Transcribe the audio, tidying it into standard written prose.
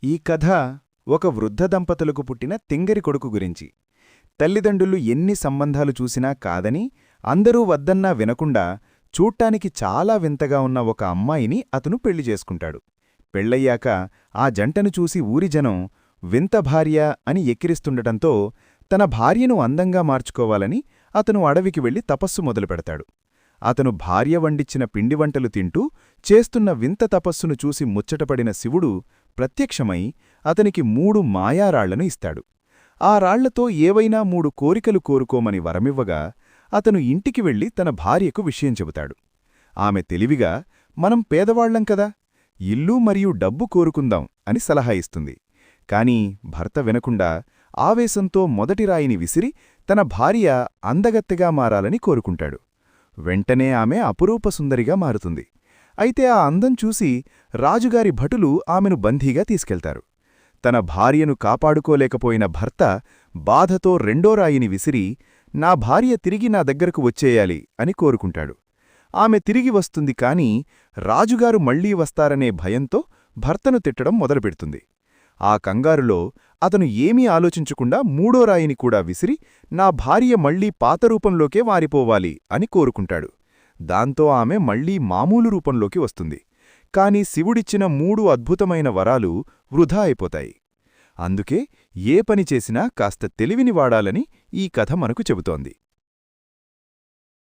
ఈ కథ ఒక వృద్ధ దంపతులకు పుట్టిన తింగరి కొడుకు గురించి. తల్లిదండ్రులు ఎన్ని సంబంధాలు చూసినా కాదని, అందరూ వద్దన్నా వినకుండా, చూట్టానికి చాలా వింతగా ఉన్న ఒక అమ్మాయిని అతను పెళ్లి చేసుకుంటాడు. పెళ్లయ్యాక ఆ జంటను చూసి ఊరి జనం వింత భార్య అని ఎక్కిరిస్తుండటంతో తన భార్యను అందంగా మార్చుకోవాలని అతను అడవికి వెళ్లి తపస్సు మొదలుపెడతాడు. అతను భార్య వండిచ్చిన పిండివంటలు తింటూ చేస్తున్న వింత తపస్సును చూసి ముచ్చటపడిన శివుడు ప్రత్యక్షమై అతనికి 3 మాయారాళ్లను ఇస్తాడు. ఆ రాళ్లతో ఏవైనా 3 కోరికలు కోరుకోమని వరమివ్వగా అతను ఇంటికి వెళ్లి తన భార్యకు విషయం చెబుతాడు. ఆమె తెలివిగా, మనం పేదవాళ్లం కదా, ఇల్లు మరియు డబ్బు కోరుకుందాం అని సలహా ఇస్తుంది. కాని భర్త వినకుండా ఆవేశంతో మొదటి రాయిని విసిరి తన భార్య అందగత్తెగా మారాలని కోరుకుంటాడు. వెంటనే ఆమె అపురూప సుందరిగా మారుతుంది. అయితే ఆ అందం చూసి రాజుగారి భటులు ఆమెను బందీగా తీసుకెళ్తారు. తన భార్యను కాపాడుకోలేకపోయిన భర్త బాధతో రెండో రాయిని విసిరి, నా భార్య తిరిగి నా దగ్గరకు వచ్చేయాలి అని కోరుకుంటాడు. ఆమె తిరిగి వస్తుంది కాని రాజుగారు మళ్లీ వస్తారనే భయంతో భర్తను తిట్టడం మొదలుపెడుతుంది. ఆ కంగారులో అతను ఏమీ ఆలోచించకుండా 3వ రాయిని కూడా విసిరి, నా భార్య మళ్లీ పాత రూపంలోకే మారిపోవాలి అని కోరుకుంటాడు. దాంతో ఆమె మళ్లీ మామూలు రూపంలోకి వస్తుంది. కాని శివుడిచ్చిన 3 అద్భుతమైన వరాలు వృధా అయిపోతాయి. అందుకే ఏ పని చేసినా కాస్త తెలివిని వాడాలని ఈ కథ మనకు చెబుతోంది.